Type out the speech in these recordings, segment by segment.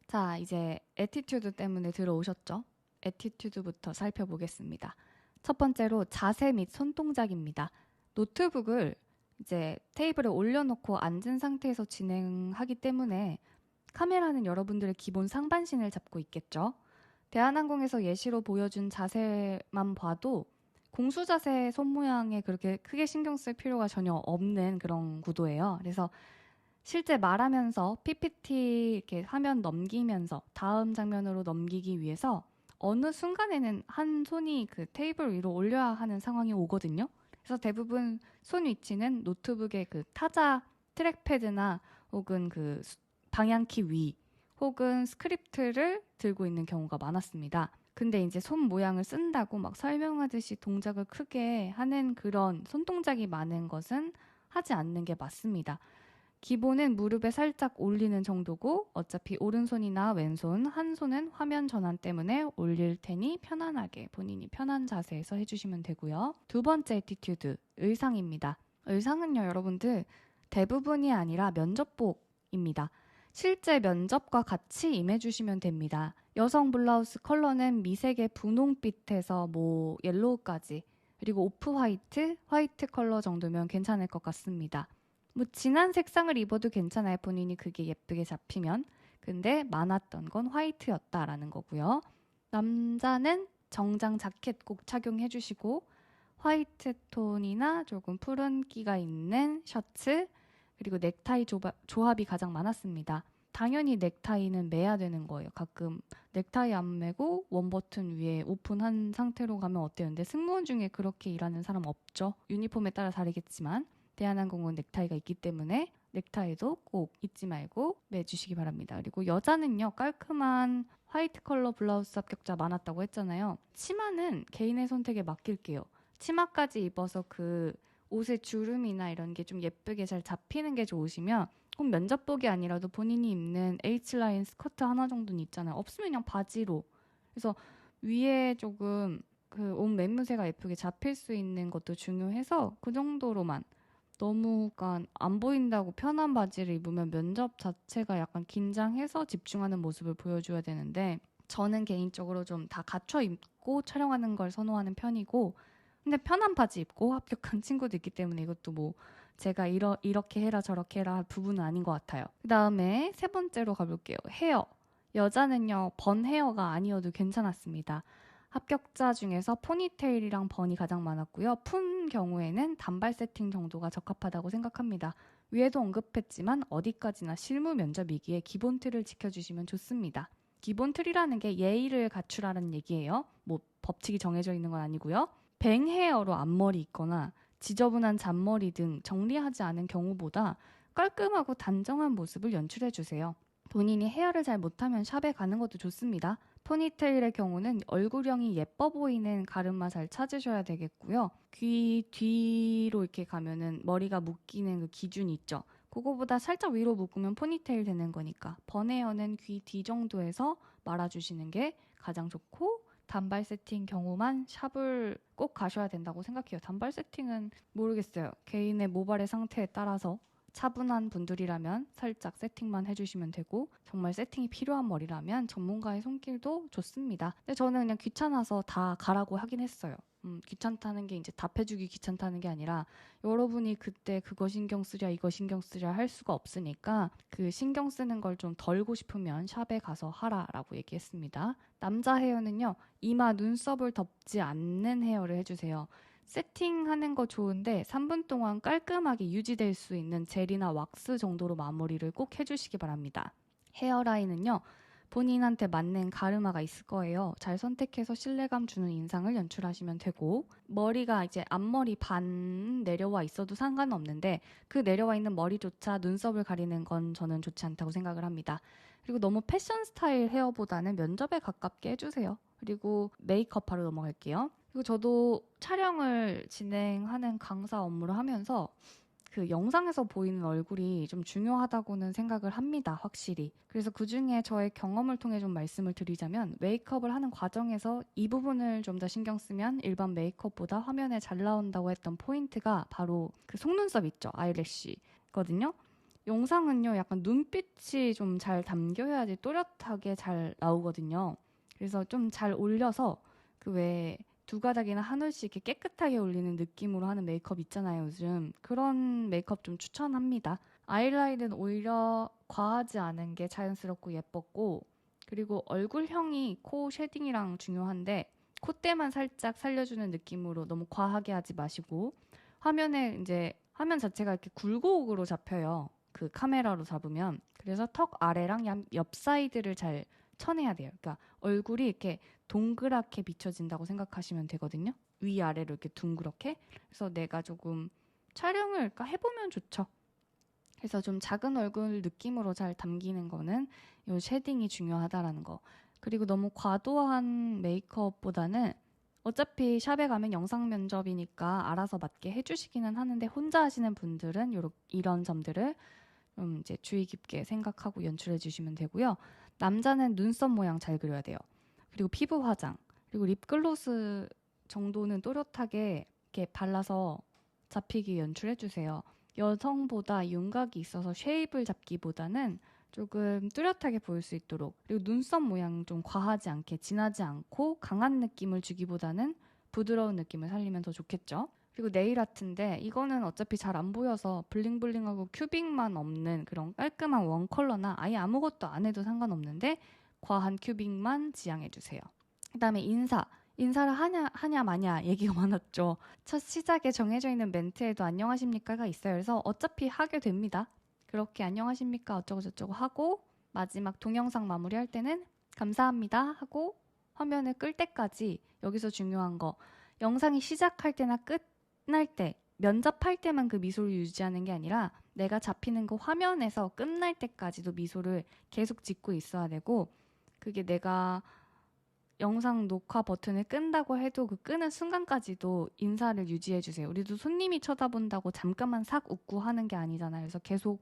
자, 이제 애티튜드 때문에 들어오셨죠? 애티튜드부터 살펴보겠습니다. 첫 번째로 자세 및 손동작입니다. 노트북을 이제 테이블에 올려놓고 앉은 상태에서 진행하기 때문에 카메라는 여러분들의 기본 상반신을 잡고 있겠죠? 대한항공에서 예시로 보여준 자세만 봐도 공수 자세 손 모양에 그렇게 크게 신경 쓸 필요가 전혀 없는 그런 구도예요. 그래서 실제 말하면서 PPT 이렇게 화면 넘기면서 다음 장면으로 넘기기 위해서 어느 순간에는 한 손이 그 테이블 위로 올려야 하는 상황이 오거든요. 그래서 대부분 손 위치는 노트북의 그 타자 트랙패드나 혹은 그 방향키 위 혹은 스크립트를 들고 있는 경우가 많았습니다. 근데 이제 손 모양을 쓴다고 막 설명하듯이 동작을 크게 하는 그런 손동작이 많은 것은 하지 않는 게 맞습니다. 기본은 무릎에 살짝 올리는 정도고 어차피 오른손이나 왼손, 한 손은 화면 전환 때문에 올릴 테니 편안하게 본인이 편한 자세에서 해주시면 되고요. 두 번째 애티튜드, 의상입니다. 의상은요, 여러분들 대부분이 아니라 면접복입니다. 실제 면접과 같이 임해주시면 됩니다. 여성 블라우스 컬러는 미색의 분홍빛에서 뭐 옐로우까지 그리고 오프 화이트, 화이트 컬러 정도면 괜찮을 것 같습니다. 뭐 진한 색상을 입어도 괜찮아요. 본인이 그게 예쁘게 잡히면. 근데 많았던 건 화이트였다라는 거고요. 남자는 정장 자켓 꼭 착용해 주시고 화이트 톤이나 조금 푸른기가 있는 셔츠 그리고 넥타이 조합이 가장 많았습니다. 당연히 넥타이는 매야 되는 거예요. 가끔 넥타이 안 매고 원버튼 위에 오픈한 상태로 가면 어때요? 근데 승무원 중에 그렇게 일하는 사람 없죠. 유니폼에 따라 다르겠지만 대한항공은 넥타이가 있기 때문에 넥타이도 꼭 잊지 말고 매주시기 바랍니다. 그리고 여자는요, 깔끔한 화이트 컬러 블라우스 합격자 많았다고 했잖아요. 치마는 개인의 선택에 맡길게요. 치마까지 입어서 그 옷의 주름이나 이런 게 좀 예쁘게 잘 잡히는 게 좋으시면 꼭 면접복이 아니라도 본인이 입는 H라인 스커트 하나 정도는 있잖아요. 없으면 그냥 바지로. 그래서 위에 조금 그 옷 매무새가 예쁘게 잡힐 수 있는 것도 중요해서 그 정도로만 너무 약간 안 보인다고 편한 바지를 입으면 면접 자체가 약간 긴장해서 집중하는 모습을 보여줘야 되는데 저는 개인적으로 좀 다 갖춰 입고 촬영하는 걸 선호하는 편이고 근데 편한 바지 입고 합격한 친구도 있기 때문에 이것도 뭐 제가 이렇게 해라 저렇게 해라 할 부분은 아닌 것 같아요. 그 다음에 세 번째로 가볼게요. 헤어. 여자는요, 번 헤어가 아니어도 괜찮았습니다. 합격자 중에서 포니테일이랑 번이 가장 많았고요. 푼 경우에는 단발 세팅 정도가 적합하다고 생각합니다. 위에도 언급했지만 어디까지나 실무 면접이기에 기본 틀을 지켜주시면 좋습니다. 기본 틀이라는 게 예의를 갖추라는 얘기예요. 뭐 법칙이 정해져 있는 건 아니고요. 뱅 헤어로 앞머리 있거나 지저분한 잔머리 등 정리하지 않은 경우보다 깔끔하고 단정한 모습을 연출해 주세요. 본인이 헤어를 잘 못하면 샵에 가는 것도 좋습니다. 포니테일의 경우는 얼굴형이 예뻐 보이는 가르마 잘 찾으셔야 되겠고요. 귀 뒤로 이렇게 가면은 머리가 묶이는 그 기준 있죠. 그거보다 살짝 위로 묶으면 포니테일 되는 거니까 번헤어는 귀 뒤 정도에서 말아주시는 게 가장 좋고 단발 세팅 경우만 샵을 꼭 가셔야 된다고 생각해요. 단발 세팅은 모르겠어요. 개인의 모발의 상태에 따라서 차분한 분들이라면 살짝 세팅만 해주시면 되고 정말 세팅이 필요한 머리라면 전문가의 손길도 좋습니다. 근데 저는 그냥 귀찮아서 다 가라고 하긴 했어요. 귀찮다는 게 이제 답해주기 귀찮다는 게 아니라 여러분이 그때 그거 신경 쓰랴 이거 신경 쓰랴 할 수가 없으니까 그 신경 쓰는 걸 좀 덜고 싶으면 샵에 가서 하라라고 얘기했습니다. 남자 헤어는요, 이마 눈썹을 덮지 않는 헤어를 해주세요. 세팅하는 거 좋은데 3분 동안 깔끔하게 유지될 수 있는 젤이나 왁스 정도로 마무리를 꼭 해주시기 바랍니다. 헤어라인은요, 본인한테 맞는 가르마가 있을 거예요. 잘 선택해서 신뢰감 주는 인상을 연출하시면 되고 머리가 이제 앞머리 반 내려와 있어도 상관없는데 그 내려와 있는 머리조차 눈썹을 가리는 건 저는 좋지 않다고 생각을 합니다. 그리고 너무 패션 스타일 헤어보다는 면접에 가깝게 해주세요. 그리고 메이크업 바로 넘어갈게요. 그리고 저도 촬영을 진행하는 강사 업무를 하면서 그 영상에서 보이는 얼굴이 좀 중요하다고는 생각을 합니다. 확실히. 그래서 그중에 저의 경험을 통해 좀 말씀을 드리자면 메이크업을 하는 과정에서 이 부분을 좀 더 신경 쓰면 일반 메이크업보다 화면에 잘 나온다고 했던 포인트가 바로 그 속눈썹 있죠. 아이래쉬거든요. 영상은요, 약간 눈빛이 좀 잘 담겨야지 또렷하게 잘 나오거든요. 그래서 좀 잘 올려서 그 외에 두 가닥이나 한 올씩 이렇게 깨끗하게 올리는 느낌으로 하는 메이크업 있잖아요, 요즘. 그런 메이크업 좀 추천합니다. 아이라인은 오히려 과하지 않은 게 자연스럽고 예뻤고, 그리고 얼굴형이 코 쉐딩이랑 중요한데, 콧대만 살짝 살려주는 느낌으로 너무 과하게 하지 마시고, 화면에 이제 화면 자체가 이렇게 굴곡으로 잡혀요. 그 카메라로 잡으면. 그래서 턱 아래랑 옆 사이드를 잘 쳐내야 돼요. 그러니까 얼굴이 이렇게 동그랗게 비춰진다고 생각하시면 되거든요. 위아래로 이렇게 둥그렇게. 그래서 내가 조금 촬영을 그러니까 해보면 좋죠. 그래서 좀 작은 얼굴 느낌으로 잘 담기는 거는 이 쉐딩이 중요하다라는 거. 그리고 너무 과도한 메이크업보다는 어차피 샵에 가면 영상 면접이니까 알아서 맞게 해주시기는 하는데 혼자 하시는 분들은 이런 점들을 좀 이제 주의 깊게 생각하고 연출해 주시면 되고요. 남자는 눈썹 모양 잘 그려야 돼요. 그리고 피부 화장, 그리고 립글로스 정도는 또렷하게 이렇게 발라서 잡히게 연출해 주세요. 여성보다 윤곽이 있어서 쉐입을 잡기보다는 조금 뚜렷하게 보일 수 있도록, 그리고 눈썹 모양 좀 과하지 않게 진하지 않고 강한 느낌을 주기보다는 부드러운 느낌을 살리면 더 좋겠죠. 그리고 네일 아트인데 이거는 어차피 잘 안 보여서 블링블링하고 큐빅만 없는 그런 깔끔한 원 컬러나 아예 아무것도 안 해도 상관없는데 과한 큐빅만 지향해주세요. 그 다음에 인사를 하냐 마냐 얘기가 많았죠. 첫 시작에 정해져 있는 멘트에도 안녕하십니까가 있어요. 그래서 어차피 하게 됩니다. 그렇게 안녕하십니까 어쩌고 저쩌고 하고 마지막 동영상 마무리할 때는 감사합니다 하고 화면을 끌 때까지. 여기서 중요한 거, 영상이 시작할 때나 끝날 때 면접할 때만 그 미소를 유지하는 게 아니라 내가 잡히는 그 화면에서 끝날 때까지도 미소를 계속 짓고 있어야 되고, 그게 내가 영상 녹화 버튼을 끈다고 해도 그 끄는 순간까지도 인사를 유지해 주세요. 우리도 손님이 쳐다본다고 잠깐만 싹 웃고 하는 게 아니잖아요. 그래서 계속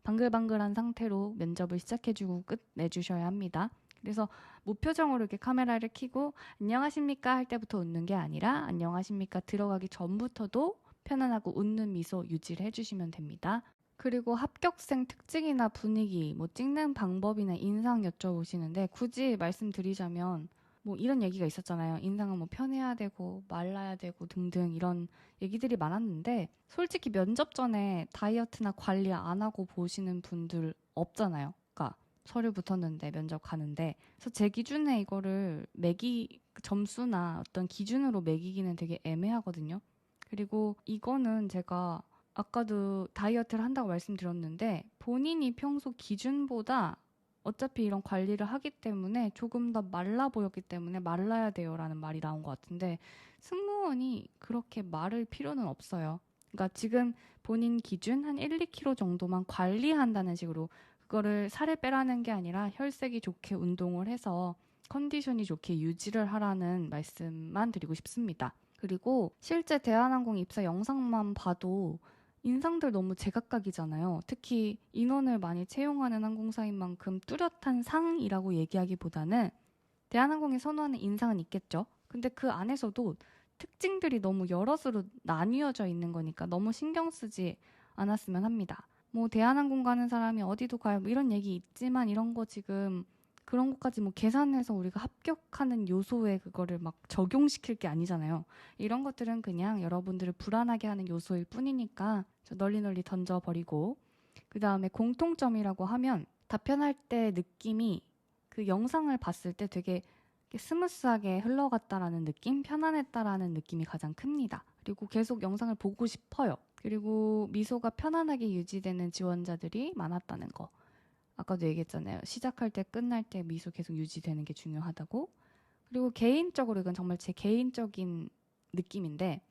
방글방글한 상태로 면접을 시작해주고 끝내주셔야 합니다. 그래서 무표정으로 이렇게 카메라를 켜고 안녕하십니까 할 때부터 웃는 게 아니라 안녕하십니까 들어가기 전부터도 편안하고 웃는 미소 유지를 해주시면 됩니다. 그리고 합격생 특징이나 분위기, 뭐 찍는 방법이나 인상 여쭤보시는데 굳이 말씀드리자면 뭐 이런 얘기가 있었잖아요. 인상은 뭐 편해야 되고 말라야 되고 등등 이런 얘기들이 많았는데 솔직히 면접 전에 다이어트나 관리 안 하고 보시는 분들 없잖아요. 그러니까 서류 붙었는데 면접 가는데. 그래서 제 기준에 이거를 점수나 어떤 기준으로 매기기는 되게 애매하거든요. 그리고 이거는 제가 아까도 다이어트를 한다고 말씀드렸는데 본인이 평소 기준보다 어차피 이런 관리를 하기 때문에 조금 더 말라 보였기 때문에 말라야 돼요라는 말이 나온 것 같은데 승무원이 그렇게 마를 필요는 없어요. 그러니까 지금 본인 기준 한 1, 2kg 정도만 관리한다는 식으로 그거를 살을 빼라는 게 아니라 혈색이 좋게 운동을 해서 컨디션이 좋게 유지를 하라는 말씀만 드리고 싶습니다. 그리고 실제 대한항공 입사 영상만 봐도 인상들 너무 제각각이잖아요. 특히 인원을 많이 채용하는 항공사인 만큼 뚜렷한 상이라고 얘기하기보다는 대한항공이 선호하는 인상은 있겠죠. 근데 그 안에서도 특징들이 너무 여럿으로 나뉘어져 있는 거니까 너무 신경 쓰지 않았으면 합니다. 뭐 대한항공 가는 사람이 어디도 가요 뭐 이런 얘기 있지만 이런 거 지금 그런 것까지 뭐 계산해서 우리가 합격하는 요소에 그거를 막 적용시킬 게 아니잖아요. 이런 것들은 그냥 여러분들을 불안하게 하는 요소일 뿐이니까 널리 던져버리고, 그 다음에 공통점이라고 하면 답변할 때 느낌이 그 영상을 봤을 때 되게 스무스하게 흘러갔다라는 느낌, 편안했다라는 느낌이 가장 큽니다. 그리고 계속 영상을 보고 싶어요. 그리고 미소가 편안하게 유지되는 지원자들이 많았다는 거. 아까도 얘기했잖아요. 시작할 때 끝날 때 미소 계속 유지되는 게 중요하다고. 그리고 개인적으로 이건 정말 제 개인적인 느낌인데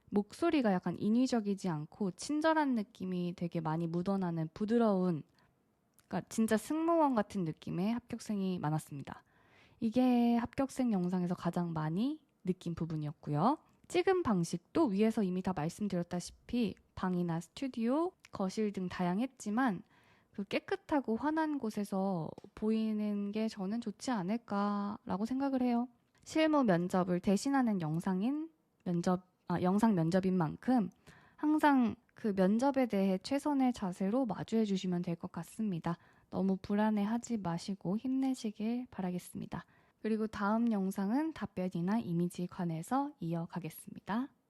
목소리가 약간 인위적이지 않고 친절한 느낌이 되게 많이 묻어나는 부드러운, 그러니까 진짜 승무원 같은 느낌의 합격생이 많았습니다. 이게 합격생 영상에서 가장 많이 느낀 부분이었고요. 찍은 방식도 위에서 이미 다 말씀드렸다시피 방이나 스튜디오, 거실 등 다양했지만 그 깨끗하고 환한 곳에서 보이는 게 저는 좋지 않을까라고 생각을 해요. 실무 면접을 대신하는 영상 면접인 만큼 항상 그 면접에 대해 최선의 자세로 마주해 주시면 될 것 같습니다. 너무 불안해하지 마시고 힘내시길 바라겠습니다. 그리고 다음 영상은 답변이나 이미지 관해서 이어가겠습니다.